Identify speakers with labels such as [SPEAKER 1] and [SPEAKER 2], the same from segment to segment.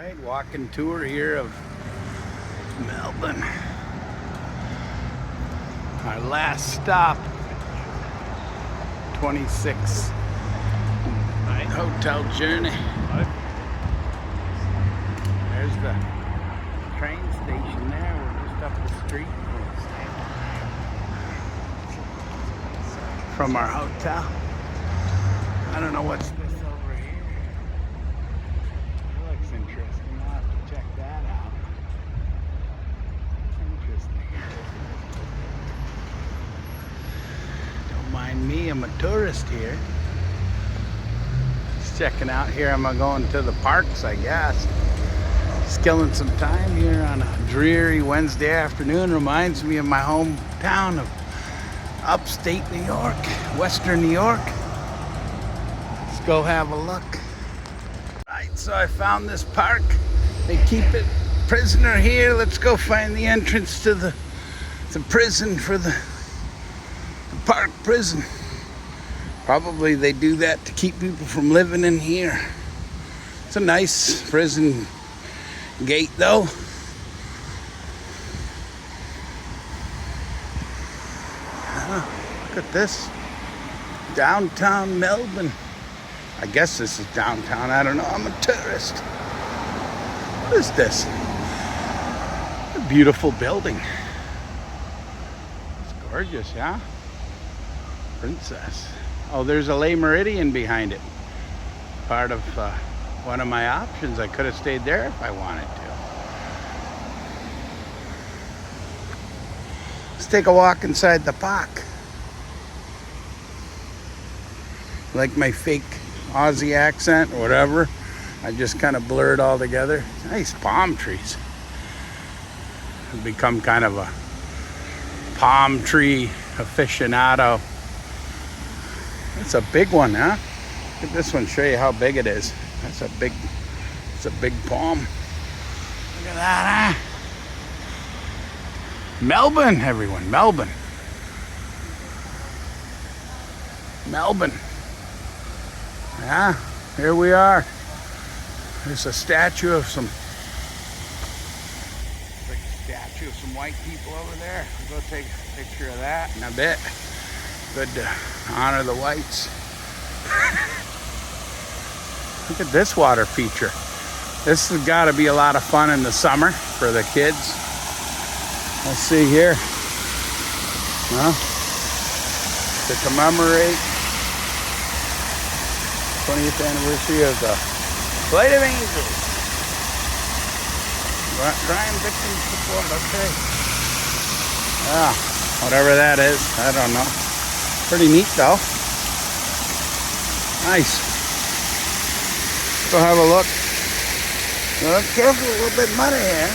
[SPEAKER 1] Alright, walking tour here of Melbourne. Our last stop, 26 hotel journey. There's the train station there. We're just up the street from our hotel. I don't know what's this over here. That looks interesting. I'll have to check that out. Interesting. Don't mind me, I'm a tourist here. Just checking out here. I'm going to the parks, I guess. Just killing some time here on a dreary Wednesday afternoon. Reminds me of my hometown of upstate New York, Western New York. Let's go have a look. Right, so I found this park. They keep it prisoner here. Let's go find the entrance to the prison for the park prison. Probably they do that to keep people from living in here. It's a nice prison gate though. Look at this. Downtown Melbourne. I guess this is downtown. I don't know. I'm a tourist. What is this? A beautiful building. It's gorgeous, yeah? Princess. Oh, there's a Le Meridian behind it. Part of one of my options. I could have stayed there if I wanted to. Let's take a walk inside the park. Like my fake Aussie accent or whatever, I just kind of blurred all together. Nice palm trees. I've become kind of a palm tree aficionado. It's a big one, huh? Look at this one, show you how big it is. It's a big palm. Look at that, huh? Melbourne, everyone, Melbourne. Melbourne. Yeah, here we are. There's a statue of some white people over there. We'll go take a picture of that in a bit. Good to honor the whites. Look at this water feature. This has got to be a lot of fun in the summer for the kids. Let's see here. Well, to commemorate 20th anniversary of the Flight of Angels. Crime victim support, okay. Yeah, whatever that is, I don't know. Pretty neat though. Nice. Go have a look. Well, careful, a little bit muddy here.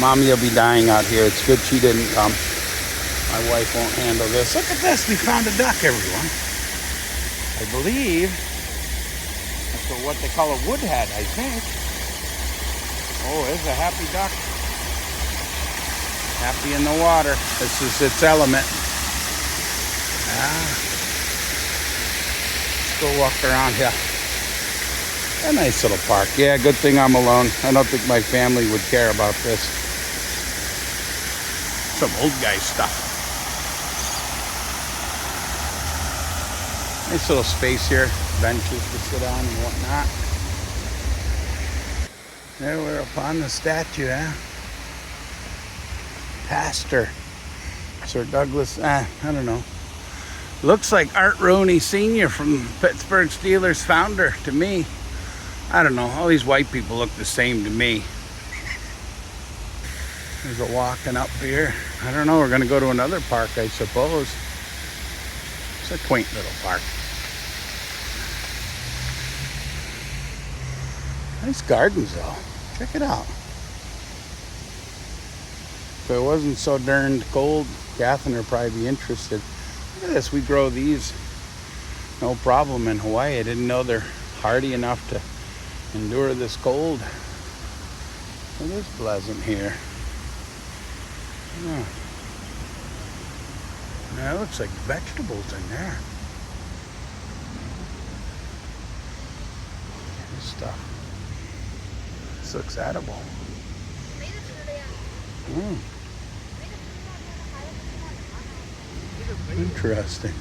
[SPEAKER 1] Mommy will be dying out here. It's good she didn't come. My wife won't handle this. Look at this, we found a duck, everyone. I believe that's what they call a woodhead, I think. Oh, there's a happy duck. Happy in the water. This is its element. Let's go walk around here. A nice little park. Yeah, good thing I'm alone. I don't think my family would care about this. Some old guy stuff. Nice little space here, benches to sit on and whatnot. There we're upon the statue, huh? Pastor, Sir Douglas, I don't know. Looks like Art Rooney Sr. from Pittsburgh Steelers founder to me. I don't know, all these white people look the same to me. There's a walking up here. I don't know, we're gonna go to another park, I suppose. It's a quaint little park. Nice gardens though. Check it out. If it wasn't so darned cold, Catherine would probably be interested. Look at this, we grow these no problem in Hawaii. I didn't know they're hardy enough to endure this cold. It is pleasant here. Yeah. That looks like vegetables in there. Good stuff. This looks edible. Mm. Interesting.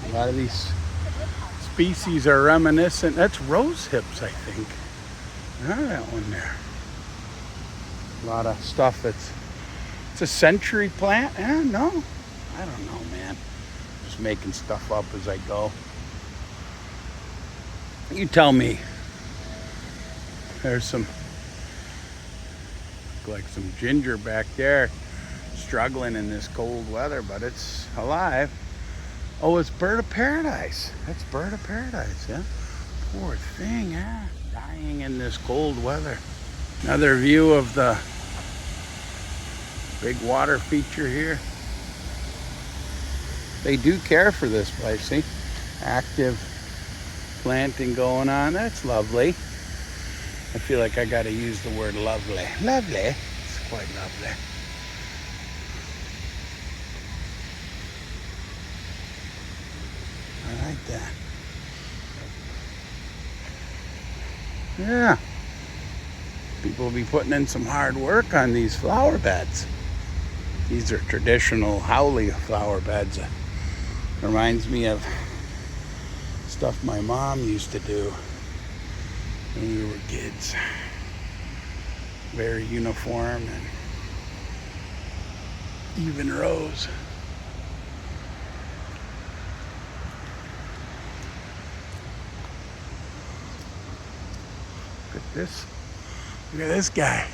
[SPEAKER 1] A lot of these species are reminiscent. That's rose hips, I think. That one there. A lot of stuff that's, it's a century plant. No, I don't know, man. Just making stuff up as I go. You tell me. There's some, like some ginger back there, struggling in this cold weather, but it's alive. Oh, it's bird of paradise. That's bird of paradise, yeah. Poor thing, yeah. Dying in this cold weather. Another view of the big water feature here. They do care for this place, see? Active planting going on. That's lovely. I feel like I gotta use the word lovely. Lovely. It's quite lovely. I like that. Yeah. People will be putting in some hard work on these flower beds. These are traditional howley flower beds. Reminds me of stuff my mom used to do when we were kids. Very uniform and even rows. Look at this. Look at this guy.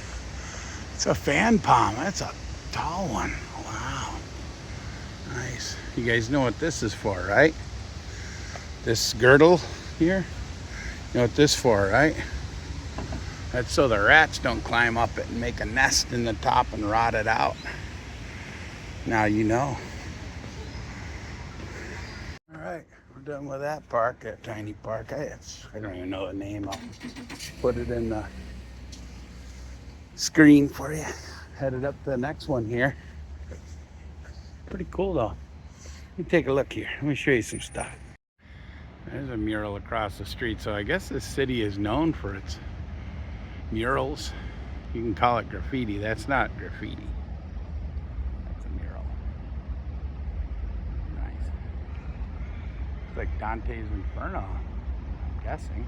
[SPEAKER 1] It's a fan palm. That's a tall one. Wow. Nice. You guys know what this is for, right? This girdle here. You know what this is for, right? That's so the rats don't climb up it and make a nest in the top and rot it out. Now you know. All right, we're done with that park, that tiny park. I don't even know the name. I'll put it in the screen for you. Headed up to the next one here. Pretty cool though. Let me take a look here. Let me show you some stuff. There's a mural across the street. So I guess this city is known for its murals. You can call it graffiti. That's not graffiti. That's a mural. Nice. It's like Dante's Inferno, I'm guessing.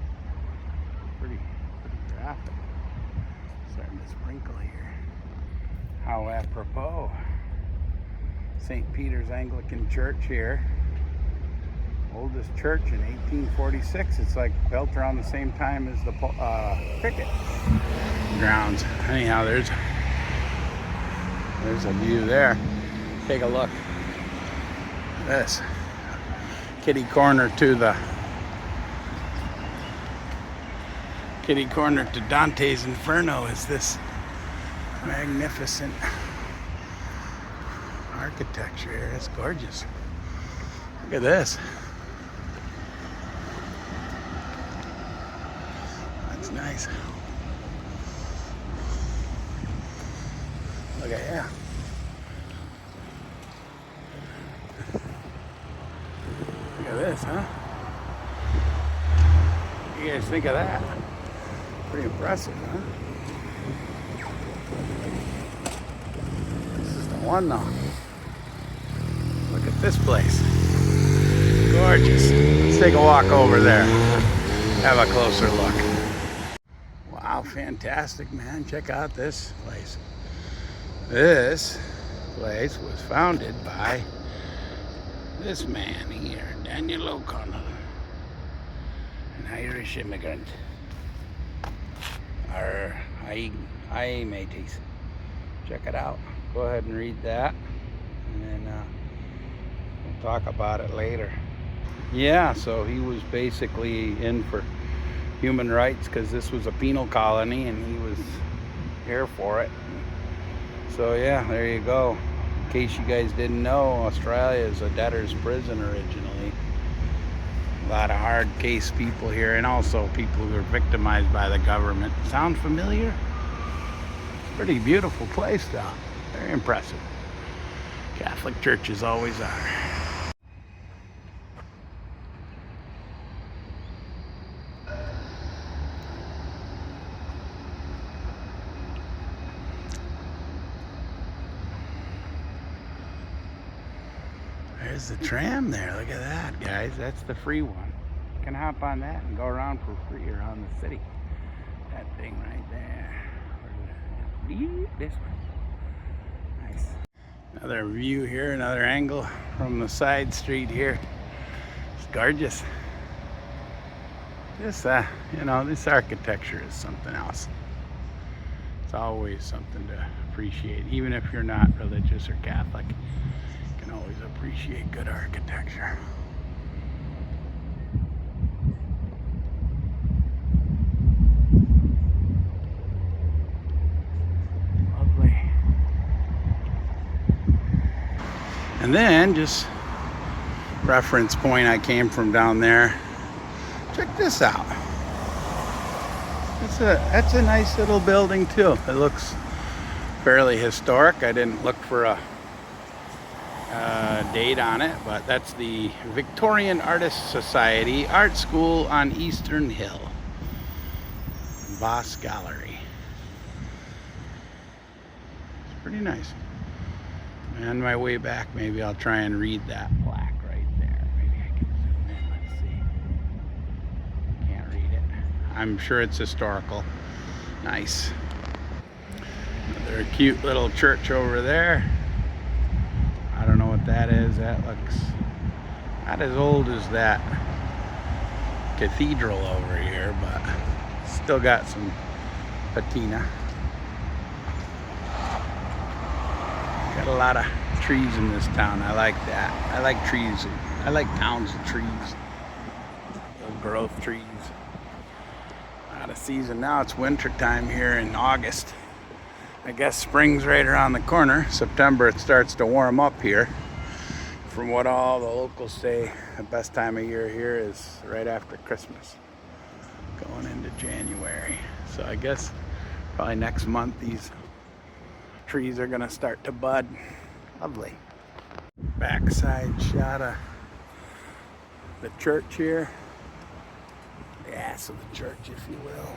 [SPEAKER 1] Pretty graphic. Starting to sprinkle here. How apropos. St. Peter's Anglican Church here. Oldest church in 1846. It's like built around the same time as the cricket grounds. Anyhow, there's a view there. Take a look. This kitty corner to Dante's Inferno is this magnificent architecture here. It's gorgeous. Look at this. That's nice. Look at that. Look at this, huh? What do you guys think of that? Pretty impressive, huh? This is the one though. Look at this place. Gorgeous. Let's take a walk over there. Have a closer look. Wow, fantastic, man. Check out this place. This place was founded by this man here, Daniel O'Connell, an Irish immigrant. Our aye mateys. Check it out. Go ahead and read that, and then we'll talk about it later. Yeah, so he was basically in for human rights because this was a penal colony and he was here for it. So yeah, there you go. In case you guys didn't know, Australia is a debtor's prison originally. A lot of hard case people here, and also people who are victimized by the government. Sound familiar? Pretty beautiful place though. Very impressive. Catholic churches always are. There's the tram there. Look at that, guys. That's the free one. You can hop on that and go around for free around the city. That thing right there. This one. Nice. Another view here, another angle from the side street here. It's gorgeous. This, you know, this architecture is something else. It's always something to appreciate, even if you're not religious or Catholic. You can always appreciate good architecture. Lovely. And then, just reference point, I came from down there. Check this out. That's a nice little building too. It looks fairly historic. I didn't look for a date on it, but that's the Victorian Artists Society Art School on Eastern Hill. Voss Gallery. It's pretty nice. On my way back, maybe I'll try and read that plaque right there. Maybe I can zoom in. Let's see. Can't read it. I'm sure it's historical. Nice. Another cute little church over there. I don't know what that is. That looks not as old as that cathedral over here, but still got some patina. Got a lot of trees in this town. I like that. I like trees. I like towns with trees. Little growth trees. Out of season now. It's winter time here in August. I guess spring's right around the corner. September it starts to warm up here. From what all the locals say, the best time of year here is right after Christmas. Going into January. So I guess probably next month these trees are gonna start to bud. Lovely. Backside shot of the church here. The ass of the church, if you will.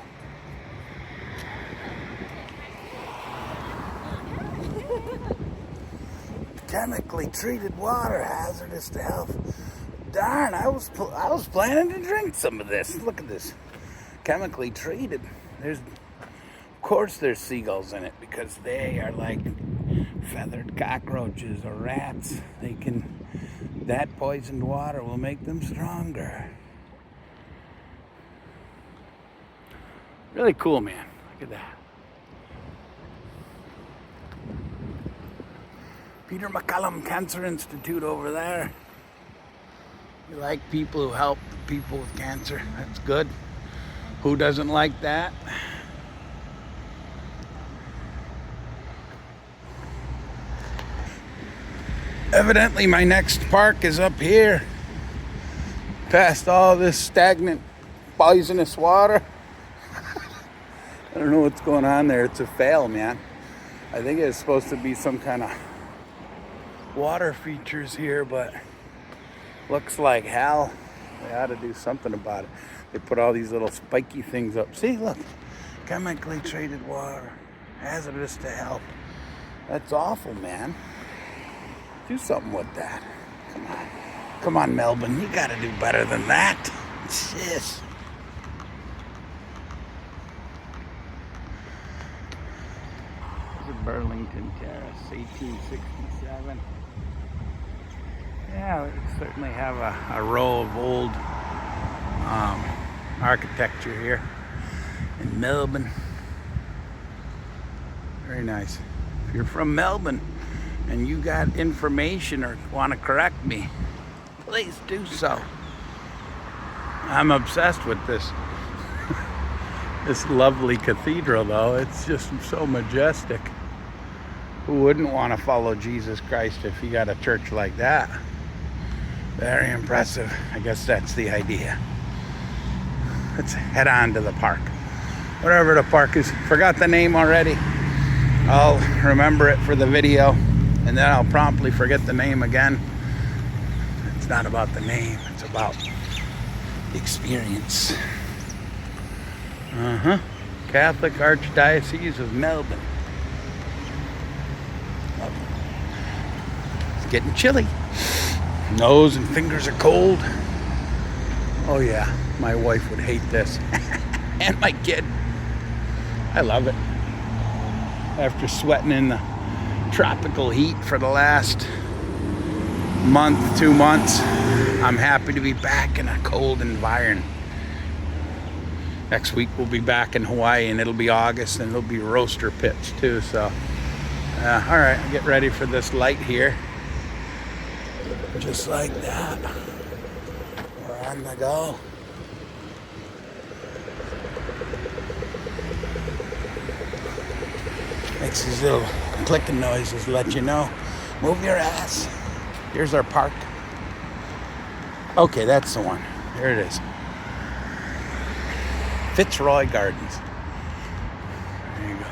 [SPEAKER 1] Chemically treated water, hazardous to health. Darn, I was planning to drink some of this. Look at this. Chemically treated. Of course there's seagulls in it because they are like feathered cockroaches or rats. That poisoned water will make them stronger. Really cool, man. Look at that. Peter MacCallum Cancer Institute over there. You like people who help people with cancer. That's good. Who doesn't like that? Evidently my next park is up here. Past all this stagnant, poisonous water. I don't know what's going on there. It's a fail, man. I think it's supposed to be some kind of water features here, but looks like hell. They ought to do something about it. They put all these little spiky things up. See, look. Chemically treated water. Hazardous to health. That's awful, man. Do something with that. Come on. Come on, Melbourne. You gotta do better than that. Jeez. Burlington Terrace, 1867. Yeah, we certainly have a row of old architecture here in Melbourne. Very nice. If you're from Melbourne and you got information or want to correct me, please do so. I'm obsessed with this. This lovely cathedral, though. It's just so majestic. Who wouldn't want to follow Jesus Christ if he got a church like that? Very impressive. I guess that's the idea. Let's head on to the park. Whatever the park is. Forgot the name already. I'll remember it for the video, and then I'll promptly forget the name again. It's not about the name. It's about the experience. Catholic Archdiocese of Melbourne. It's getting chilly. Nose and fingers are cold. Oh yeah, my wife would hate this. And my kid. I love it. After sweating in the tropical heat for the last month, 2 months, I'm happy to be back in a cold environment. Next week we'll be back in Hawaii, and it'll be August, and it'll be roaster pits too. So, all right, get ready for this light here. Just like that, we're on the go. Makes these little clicking noises to let you know. Move your ass. Here's our park. Okay, that's the one. There it is. Fitzroy Gardens. There you go.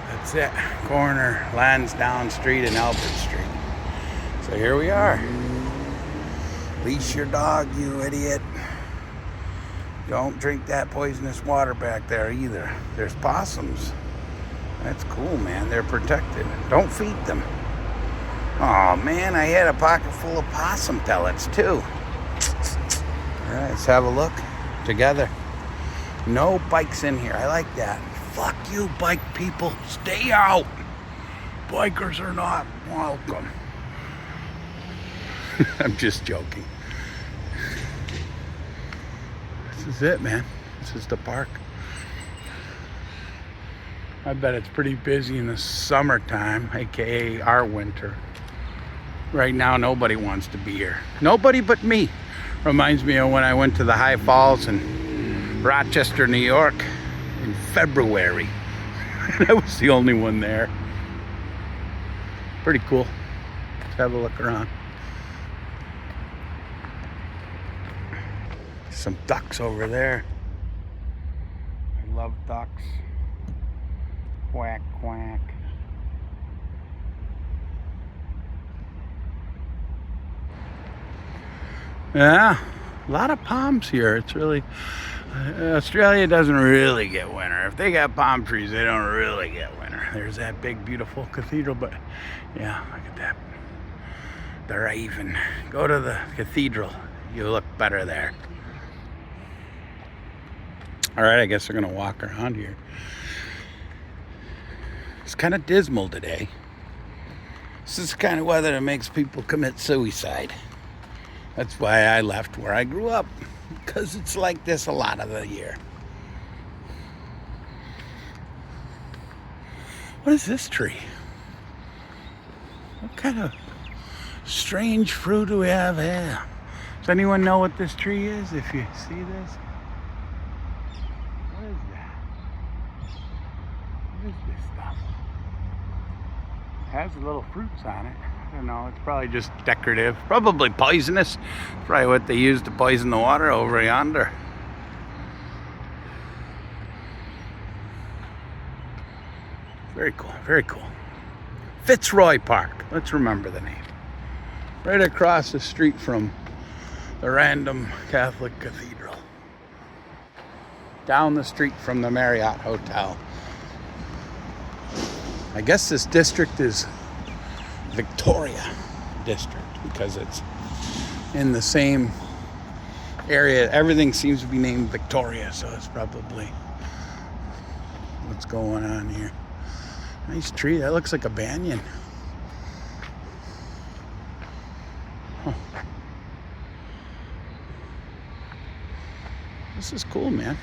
[SPEAKER 1] That's it. Corner, Lansdowne Street and Albert Street. So here we are. Leash your dog, you idiot. Don't drink that poisonous water back there either. There's possums. That's cool, man. They're protected. Don't feed them. Oh man, I had a pocket full of possum pellets too. All right, let's have a look together. No bikes in here. I like that. Fuck you, bike people. Stay out. Bikers are not welcome. I'm just joking. This is it, man. This is the park. I bet it's pretty busy in the summertime, aka our winter. Right now, nobody wants to be here. Nobody but me. Reminds me of when I went to the High Falls in Rochester, New York in February. I was the only one there. Pretty cool. Let's have a look around. Some ducks over there. I love ducks. Quack, quack. Yeah, a lot of palms here. It's really, Australia doesn't really get winter. If they got palm trees, they don't really get winter. There's that big, beautiful cathedral, but yeah, look at that. The Raven. Go to the cathedral. You look better there. All right, I guess we're gonna walk around here. It's kind of dismal today. This is the kind of weather that makes people commit suicide. That's why I left where I grew up, because it's like this a lot of the year. What is this tree? What kind of strange fruit do we have here? Does anyone know what this tree is? If you see this? What is that? What is this stuff? It has little fruits on it. I don't know, it's probably just decorative. Probably poisonous. Probably what they use to poison the water over yonder. Very cool, very cool. Fitzroy Park, let's remember the name. Right across the street from the random Catholic cathedral. Down the street from the Marriott Hotel. I guess this district is Victoria District because it's in the same area. Everything seems to be named Victoria, so it's probably what's going on here. Nice tree. That looks like a banyan. Huh. This is cool, man.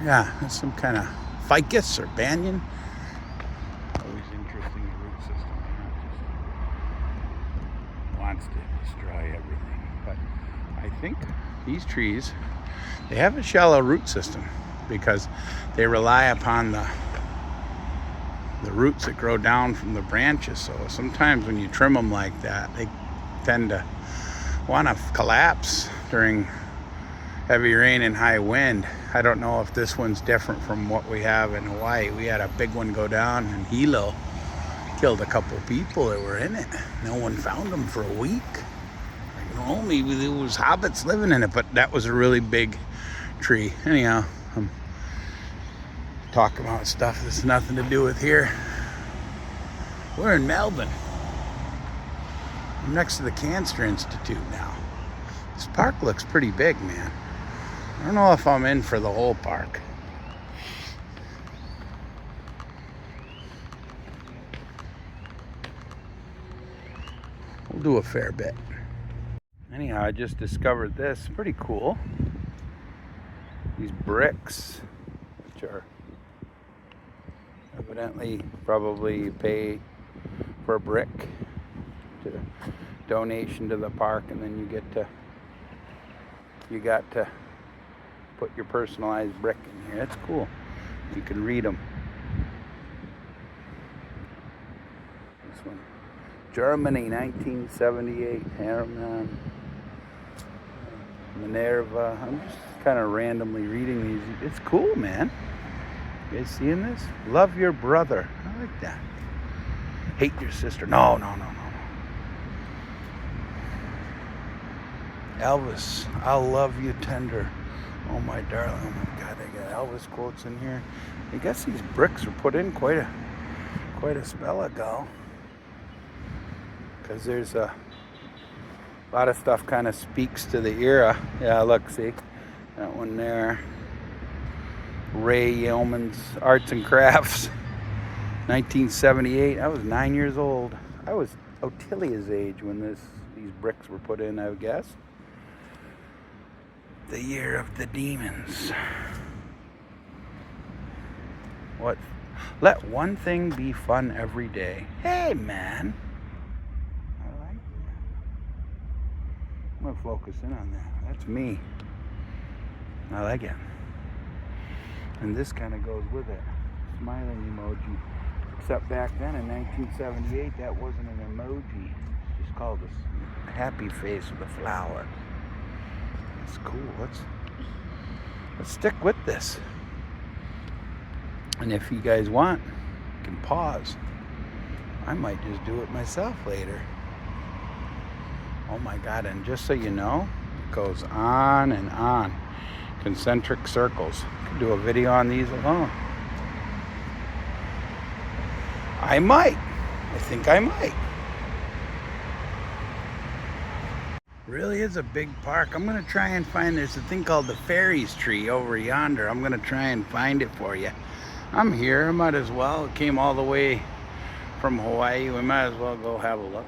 [SPEAKER 1] Yeah, that's some kind of ficus or banyan. Always interesting, the root system. Just wants to destroy everything. But I think these trees, they have a shallow root system because they rely upon the roots that grow down from the branches. So sometimes when you trim them like that, they tend to want to collapse during heavy rain and high wind. I don't know if this one's different from what we have in Hawaii. We had a big one go down in Hilo. Killed a couple people that were in it. No one found them for a week. I don't know, maybe there was hobbits living in it, but that was a really big tree. Anyhow, talk about stuff that's nothing to do with here. We're in Melbourne. I'm next to the Cancer Institute now. This park looks pretty big, man. I don't know if I'm in for the whole park. We'll do a fair bit. Anyhow, I just discovered this. Pretty cool. These bricks, which are evidently probably pay for a brick to donation to the park, and then you got to put your personalized brick in here. It's cool. You can read them. This one, Germany, 1978. Hermann, Minerva. I'm just kind of randomly reading these. It's cool, man. You guys seeing this? Love your brother. I like that. Hate your sister. No. Elvis, I'll love you tender. Oh my darling. Oh my God, they got Elvis quotes in here. I guess these bricks were put in quite a spell ago. Because there's a lot of stuff kind of speaks to the era. Yeah, look, see? That one there. Ray Yeoman's Arts and Crafts. 1978. I was 9 years old. I was Ottilia's age when these bricks were put in, I would guess. The year of the demons. What? Let one thing be fun every day. Hey, man. I like that. I'm going to focus in on that. That's me. I like it. And this kind of goes with it. Smiling emoji. Except back then in 1978, that wasn't an emoji. It's just called a happy face with a flower. That's cool. Let's stick with this. And if you guys want, you can pause. I might just do it myself later. Oh my God, and just so you know, it goes on and on. Concentric circles. Could do a video on these alone. I might. I think I might. Really is a big park. I'm gonna try and find, there's a thing called the fairies tree over yonder. I'm gonna try and find it for you. I'm here, I might as well. It came all the way from Hawaii. We might as well go have a look.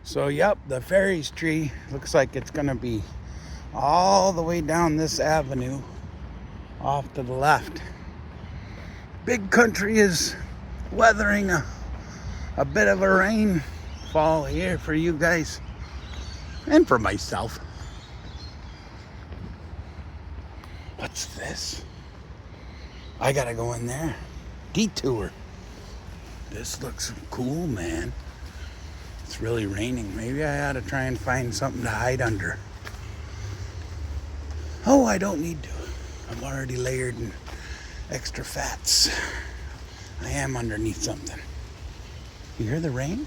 [SPEAKER 1] So yep, the fairies tree looks like it's gonna be all the way down this avenue off to the left. Big country is weathering a bit of a rainfall here for you guys and for myself. What's this? I gotta go in there. Detour. This looks cool, man. It's really raining. Maybe I ought to try and find something to hide under. Oh, I don't need to. I'm already layered in extra fats. I am underneath something. You hear the rain?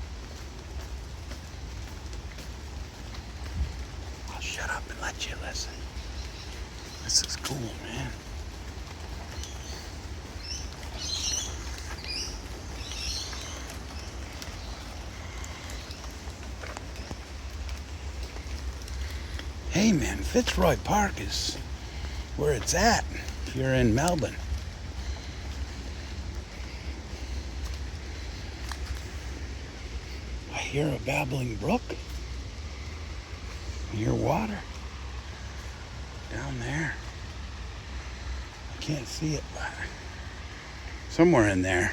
[SPEAKER 1] I'll shut up and let you listen. This is cool, man. Hey man, Fitzroy Park is where it's at if you're in Melbourne. I hear a babbling brook. I hear water down there. I can't see it, but somewhere in there.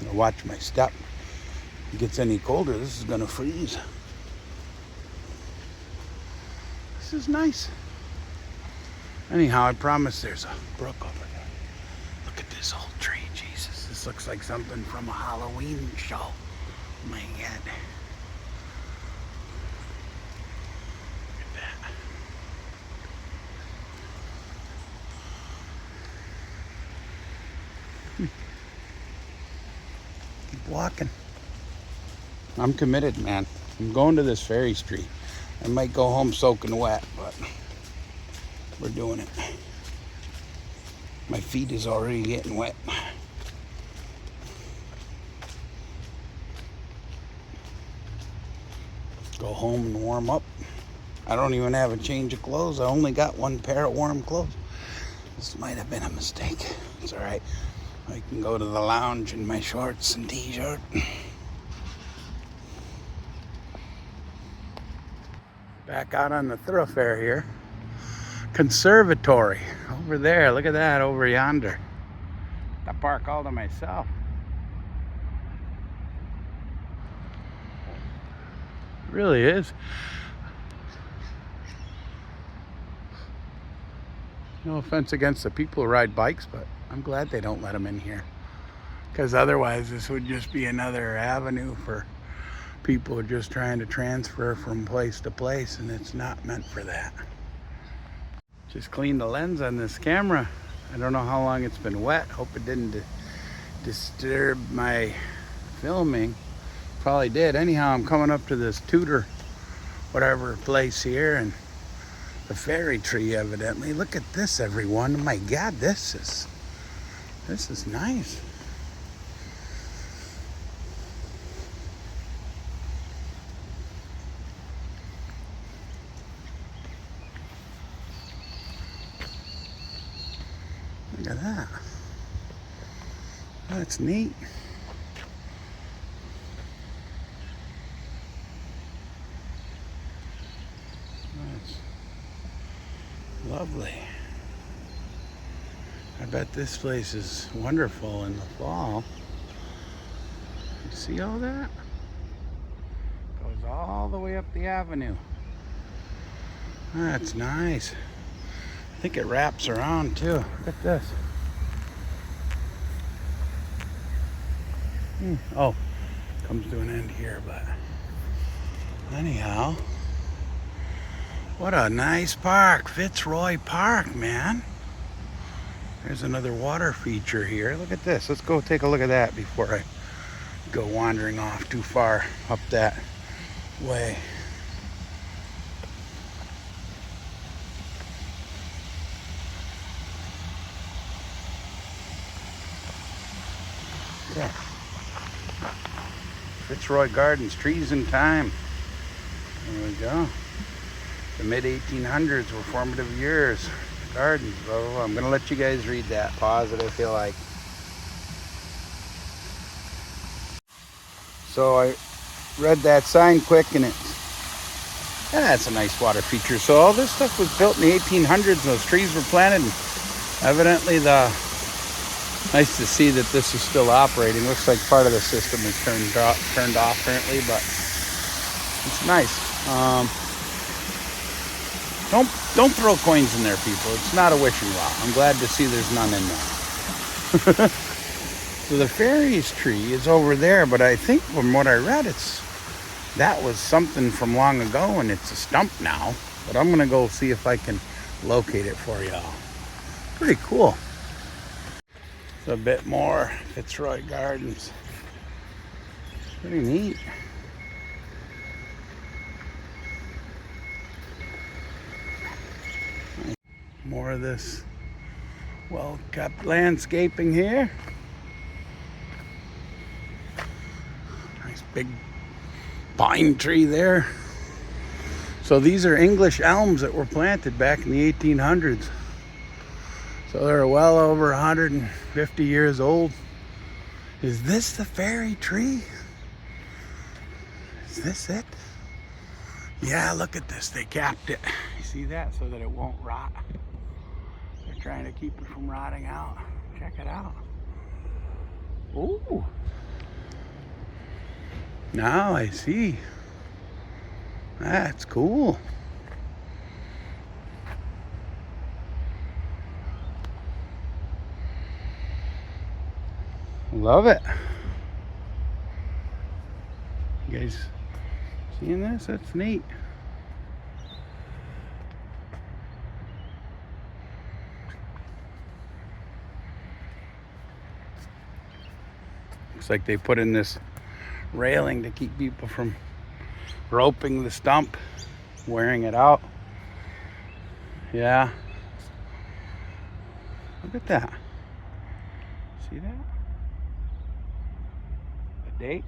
[SPEAKER 1] I'm gonna watch my step. If it gets any colder, this is gonna freeze. This is nice. Anyhow, I promise there's a brook over there. Look at this old tree, Jesus. This looks like something from a Halloween show. Oh my God. Look at that. Keep walking. I'm committed, man. I'm going to this fairy tree. I might go home soaking wet, but we're doing it. My feet is already getting wet. Go home and warm up. I don't even have a change of clothes. I only got one pair of warm clothes. This might have been a mistake. It's all right. I can go to the lounge in my shorts and t-shirt. Back out on the thoroughfare here. Conservatory over there. Look at that over yonder. I park all to myself. It really is. No offense against the people who ride bikes, but I'm glad they don't let them in here. Because otherwise this would just be another avenue for people just trying to transfer from place to place, and it's not meant for that. Just cleaned the lens on this camera. I don't know how long it's been wet. Hope it didn't disturb my filming. Probably did. Anyhow, I'm coming up to this Tudor whatever place here, and the fairy tree evidently. Look at this, everyone. Oh my God, this is nice. Look at that. That's neat. That's lovely. I bet this place is wonderful in the fall. You see all that? Goes all the way up the avenue. That's nice. I think it wraps around too. Look at this. Oh, comes to an end here, but anyhow, what a nice park. Fitzroy Park, man. There's another water feature here. Look at this. Let's go take a look at that before I go wandering off too far up that way. Yeah. Fitzroy Gardens, trees in time. There we go. The mid-1800s were formative years. Gardens, blah, blah, blah. I'm gonna let you guys read that. Pause it if you like. So I read that sign quick, and that's a nice water feature. So all this stuff was built in the 1800s, and those trees were planted, and evidently nice to see that this is still operating. Looks like part of the system is turned off currently, but it's nice. Don't throw coins in there, people. It's not a wishing well. I'm glad to see there's none in there. So the fairies tree is over there, but I think from what I read, that was something from long ago, and it's a stump now. But I'm gonna go see if I can locate it for y'all. Pretty cool. It's a bit more Fitzroy Gardens. Pretty neat. More of this well-kept landscaping here. Nice big pine tree there. So these are English elms that were planted back in the 1800s. So they're well over 150 years old. Is this the fairy tree? Is this it? Yeah, look at this. They capped it. You see that? So that it won't rot. They're trying to keep it from rotting out. Check it out. Ooh. Now I see. That's cool. Love it. You guys seeing this? That's neat. Looks like they put in this railing to keep people from roping the stump, wearing it out. Yeah. Look at that. See that? The date?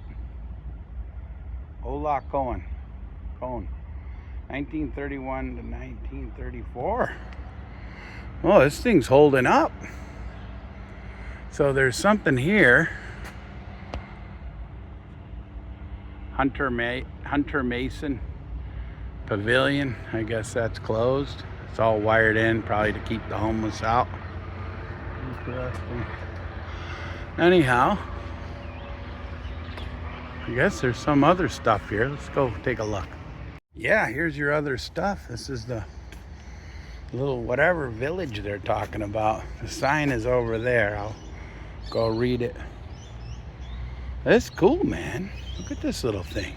[SPEAKER 1] Ola Cohen. 1931 to 1934. Oh, this thing's holding up. So there's something here. Hunter Mason Pavilion. I guess that's closed. It's all wired in, probably to keep the homeless out. Interesting. Anyhow, I guess there's some other stuff here. Let's go take a look. Yeah, here's your other stuff. This is the little whatever village they're talking about. The sign is over there. I'll go read it. That's cool, man. Look at this little thing.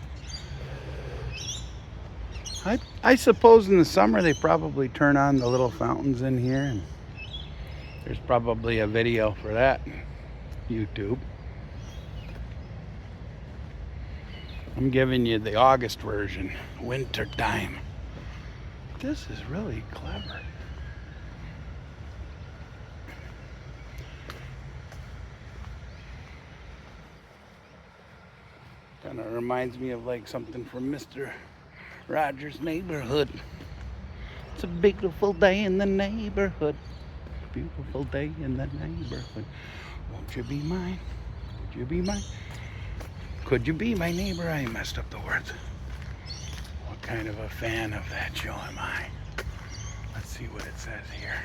[SPEAKER 1] I suppose in the summer they probably turn on the little fountains in here, and there's probably a video for that on YouTube. I'm giving you the August version, winter time. This is really clever. Kind of reminds me of like something from Mr. Rogers' Neighborhood. It's a beautiful day in the neighborhood. Beautiful day in the neighborhood. Won't you be mine? Would you be mine? Could you be my neighbor? I messed up the words. What kind of a fan of that show am I? Let's see what it says here.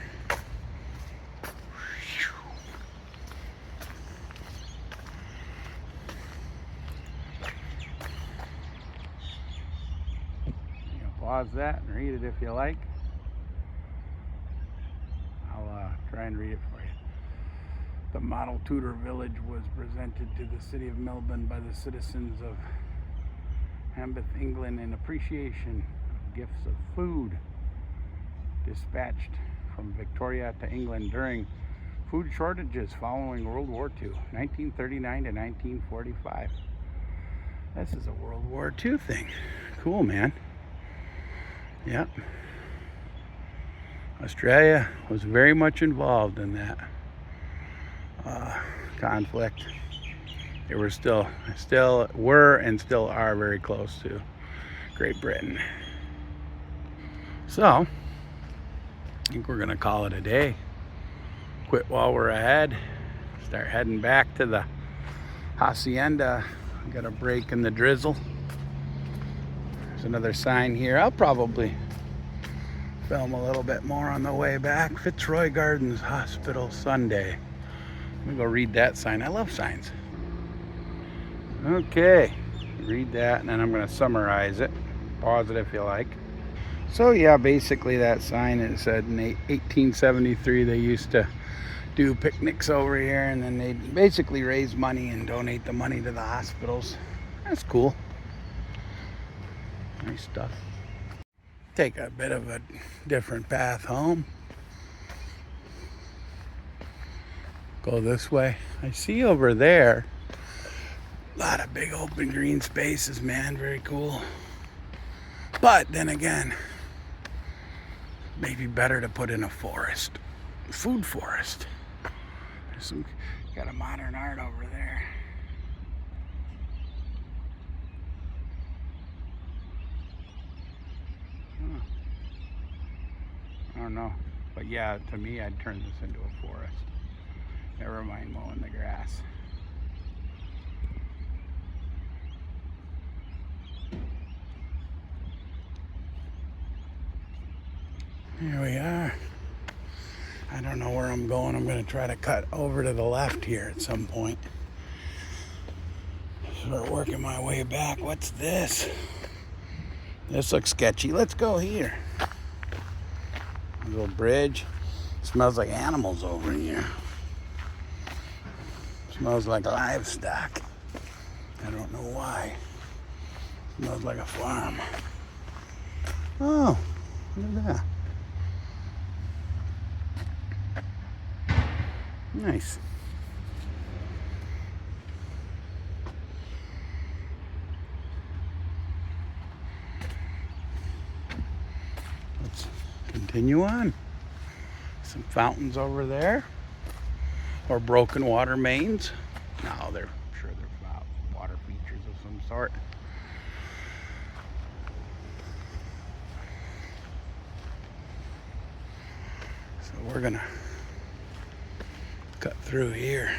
[SPEAKER 1] You can pause that and read it if you like. I'll try and read it for you. The model Tudor village was presented to the city of Melbourne by the citizens of Hambeth, England, in appreciation of gifts of food dispatched from Victoria to England during food shortages following World War II, 1939 to 1945. This is a World War II thing. Cool, man. Yep. Australia was very much involved in that conflict. They were still were and still are very close to Great Britain. So I think we're gonna call it a day. Quit while we're ahead. Start heading back to the hacienda. Got a break in the drizzle. There's another sign here. I'll probably film a little bit more on the way back. Fitzroy Gardens Hospital Sunday. Let me go read that sign. I love signs. Okay, read that and then I'm going to summarize it. Pause it if you like. So yeah, basically that sign, it said in 1873 they used to do picnics over here, and then they'd basically raise money and donate the money to the hospitals. That's cool. Nice stuff. Take a bit of a different path home. Go this way. I see over there a lot of big open green spaces, man. Very cool. But then again, maybe better to put in a forest, food forest. There's some, got a modern art over there. Huh. I don't know, but yeah, to me, I'd turn this into a forest. Never mind mowing the grass. Here we are. I don't know where I'm going. I'm going to try to cut over to the left here at some point. Start working my way back. What's this? This looks sketchy. Let's go here. A little bridge. Smells like animals over here. Smells like livestock. I don't know why. Smells like a farm. Oh, look at that. Nice. Let's continue on. Some fountains over there. or broken water mains. No, they're sure they're water features of some sort. So we're gonna cut through here.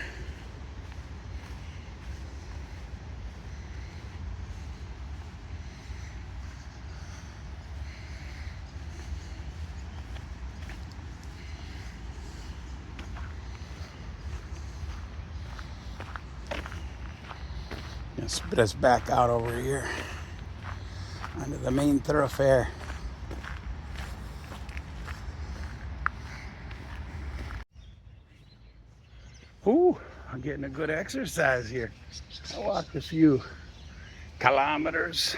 [SPEAKER 1] Spit us back out over here onto the main thoroughfare. Ooh, I'm getting a good exercise here. I walked a few kilometers,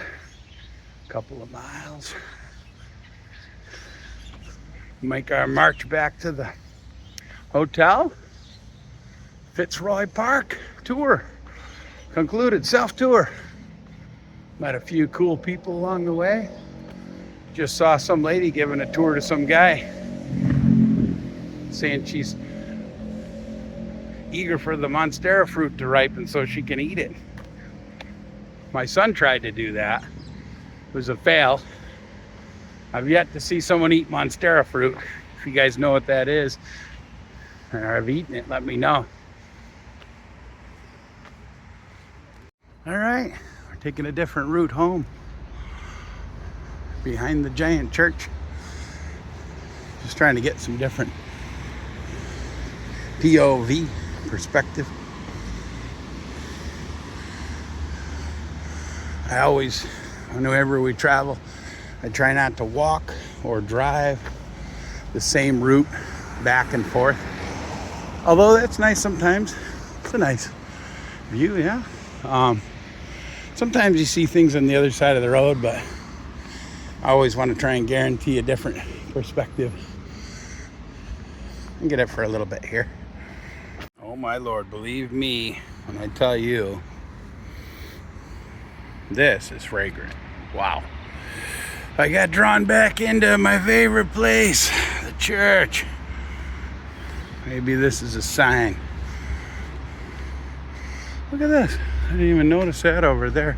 [SPEAKER 1] a couple of miles. Make our march back to the hotel. Fitzroy Park tour concluded, self-tour. Met a few cool people along the way. Just saw some lady giving a tour to some guy, saying she's eager for the monstera fruit to ripen so she can eat it. My son tried to do that. It was a fail. I've yet to see someone eat monstera fruit. If you guys know what that is, or have eaten it, let me know. All right, we're taking a different route home. Behind the giant church. Just trying to get some different POV perspective. I always, whenever we travel, I try not to walk or drive the same route back and forth. Although that's nice sometimes. It's a nice view, yeah. Sometimes you see things on the other side of the road, but I always want to try and guarantee a different perspective. And get it for a little bit here. Oh my Lord, believe me when I tell you, this is fragrant. Wow. I got drawn back into my favorite place, the church. Maybe this is a sign. Look at this. I didn't even notice that over there.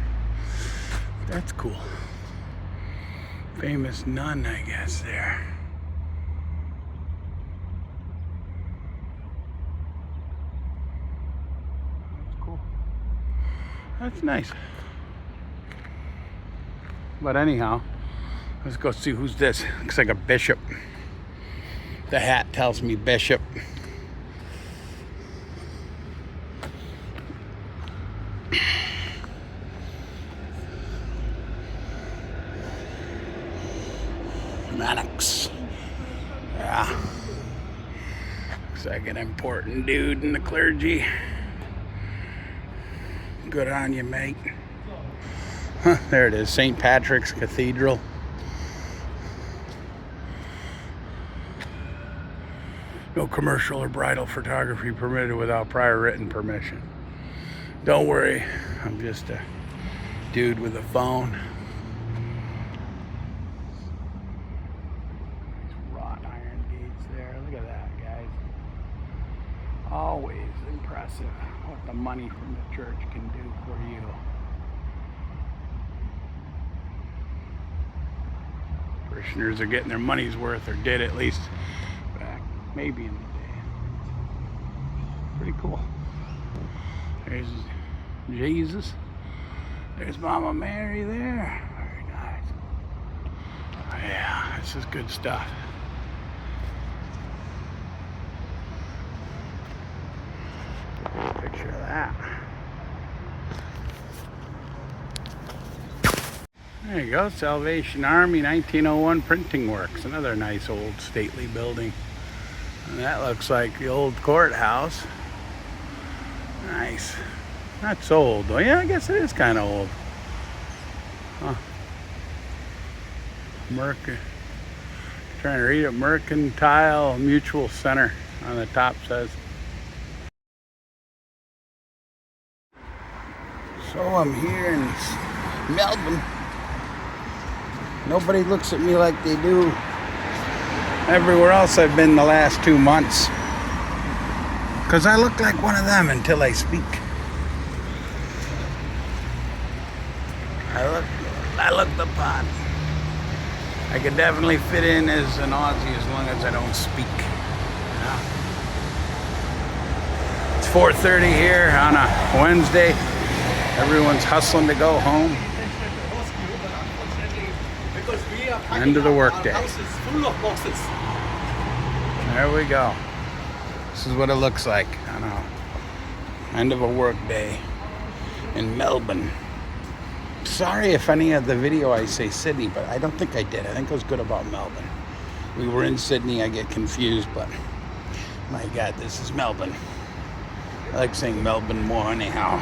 [SPEAKER 1] That's cool. Famous nun, I guess, there. That's cool. That's nice. But anyhow, let's go see who's this. Looks like a bishop. The hat tells me bishop. Mannix. Yeah. Looks like an important dude in the clergy. Good on you, mate. Huh, there it is, St. Patrick's Cathedral. No commercial or bridal photography permitted without prior written permission. Don't worry, I'm just a dude with a phone. Wrought iron gates there. Look at that, guys. Always impressive what the money from the church can do for you. Parishioners are getting their money's worth, or did at least back maybe in the day. Pretty cool. There's Jesus. There's Mama Mary there. Very nice. Oh, yeah, this is good stuff. Picture of that. There you go, Salvation Army 1901 Printing Works. Another nice old stately building. And that looks like the old courthouse. Nice. Not so old though. Yeah, I guess it is kind of old. Huh. Trying to read it. Mercantile Mutual Center on the top says. So I'm here in Melbourne. Nobody looks at me like they do everywhere else I've been the last 2 months. Because I look like one of them until I speak. I look the part. I could definitely fit in as an Aussie as long as I don't speak. Yeah. It's 4:30 here on a Wednesday. Everyone's hustling to go home. End of the workday.
[SPEAKER 2] Full of boxes.
[SPEAKER 1] There we go. This is what it looks like on a end of a work day in Melbourne. Sorry if any of the video I say Sydney, but I don't think I did. I think it was good about Melbourne. We were in Sydney, I get confused, but my God, this is Melbourne. I like saying Melbourne more anyhow.